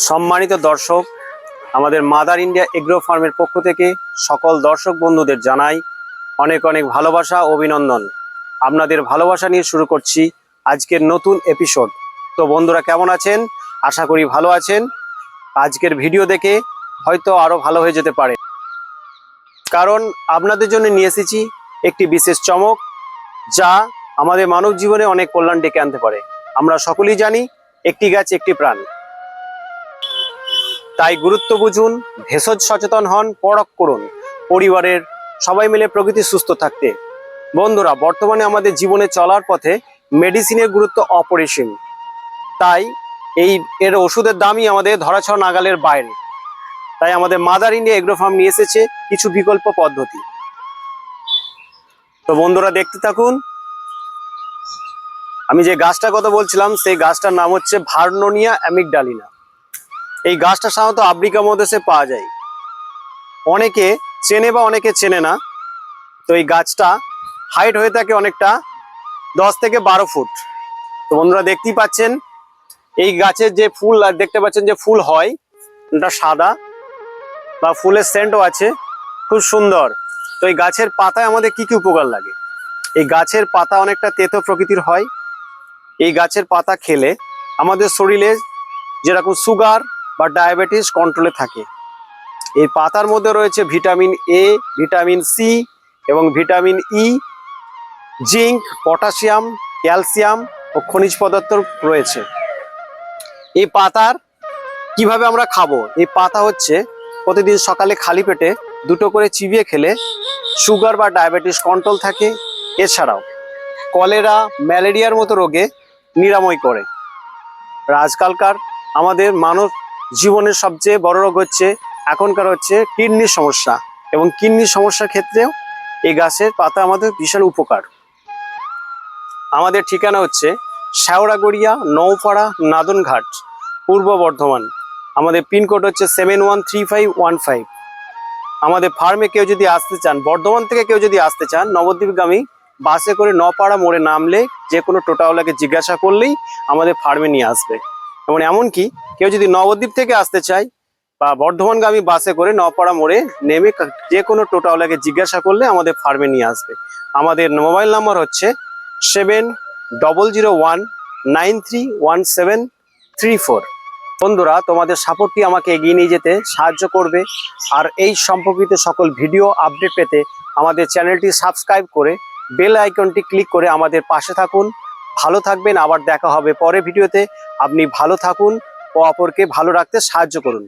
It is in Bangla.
সম্মানিত দর্শক, আমাদের মাদার ইন্ডিয়া এগ্রো ফার্মের পক্ষ থেকে সকল দর্শক বন্ধুদের জানাই অনেক অনেক ভালোবাসা ও অভিনন্দন। আপনাদের ভালোবাসা নিয়ে শুরু করছি আজকের নতুন এপিসোড। তো বন্ধুরা কেমন আছেন? আশা করি ভালো আছেন। আজকের ভিডিও দেখে হয়তো আরও ভালো হয়ে যেতে পারে, কারণ আপনাদের জন্য নিয়ে এসেছি একটি বিশেষ চমক, যা আমাদের মানব জীবনে অনেক কল্যাণ ডেকে আনতে পারে। আমরা সকলেই জানি একটি গাছ একটি প্রাণ, তাই গুরুত্ব বুঝুন, ভেষজ সচেতন হন, পরখ করুন পরিবারের সবাই মিলে প্রকৃতি সুস্থ থাকতে। বন্ধুরা, বর্তমানে আমাদের জীবনে চলার পথে মেডিসিনের গুরুত্ব অপরিসীম, তাই এর ওষুধের দামই আমাদের ধরাছোঁয়া নাগালের বাইরে। তাই আমাদের মাদার ইন্ডিয়া এগ্রো ফার্ম নিয়ে এসেছে কিছু বিকল্প পদ্ধতি। তো বন্ধুরা দেখতে থাকুন। আমি যে গাছটার কথা বলছিলাম সেই গাছটার নাম হচ্ছে ভার্নোনিয়া অ্যামিগডালিনা। এই গাছটা সাধারণত আফ্রিকা মহাদেশে পাওয়া যায়। অনেকে চেনে বা অনেকে চেনে না। তো এই গাছটা হাইট হয়ে থাকে অনেকটা 10 থেকে 12 ফুট। তো বন্ধুরা দেখতেই পাচ্ছেন এই গাছের যে ফুল দেখতে পাচ্ছেন যে ফুল হয়, এটা সাদা বা ফুলের সেন্টও আছে, খুব সুন্দর। তো এই গাছের পাতায় আমাদের কি কি উপকার লাগে? এই গাছের পাতা অনেকটা তেতো প্রকৃতির হয়। এই গাছের পাতা খেলে আমাদের শরীরে যেরকম সুগার বা ডায়াবেটিস কন্ট্রোলে থাকে। এই পাতার মধ্যে রয়েছে ভিটামিন এ, ভিটামিন সি এবং vitamin E, zinc, potassium, calcium ও খনিজ পদার্থ রয়েছে। এই পাতার কিভাবে আমরা খাবো? এই পাতা হচ্ছে প্রতিদিন সকালে খালি পেটে 2টো করে চিবিয়ে খেলে সুগার বা ডায়াবেটিস কন্ট্রোল থাকে। এছাড়াও কলেরা, ম্যালেরিয়ার মতো রোগে নিরাময় করে। আর আজকালকার আমাদের মানব জীবনের সবচেয়ে বড় রোগ হচ্ছে এখনকার হচ্ছে কিডনির সমস্যা, এবং কিডনির সমস্যার ক্ষেত্রেও এই গাছের পাতা আমাদের ভীষণ উপকার। আমাদের ঠিকানা হচ্ছে শেওড়াগড়িয়া, নৌপাড়া, নাদনঘাট, পূর্ব বর্ধমান। আমাদের পিনকোড হচ্ছে 713515। আমাদের ফার্মে কেউ যদি আসতে চান, বর্ধমান থেকে কেউ যদি আসতে চান, নবদ্বীপগামী বাসে করে নপাড়া মোড়ে নামলে যে কোনো টোটোওয়ালাকে জিজ্ঞাসা করলেই আমাদের ফার্মে নিয়ে আসবে। এবং এমনকি কেউ যদি নবদ্বীপ থেকে আসতে চায় বা বর্ধমানগামী বাসে করে নপাড়া মোড়ে নেমে যে কোনো টোটোওয়ালাকে জিজ্ঞাসা করলে আমাদের ফার্মে নিয়ে আসবে। আমাদের মোবাইল নাম্বার হচ্ছে 700019311734। বন্ধুরা, তোমাদের সাপোর্টটি আমাকে এগিয়ে নিয়ে যেতে সাহায্য করবে। আর এই সম্পর্কিত সকল ভিডিও আপডেট পেতে আমাদের চ্যানেলটি সাবস্ক্রাইব করে বেল আইকনটি ক্লিক করে আমাদের পাশে থাকুন। ভালো থাকবেন, আবার দেখা হবে পরের ভিডিওতে। আপনি ভালো থাকুন ও অপরকে ভালো রাখতে সাহায্য করুন।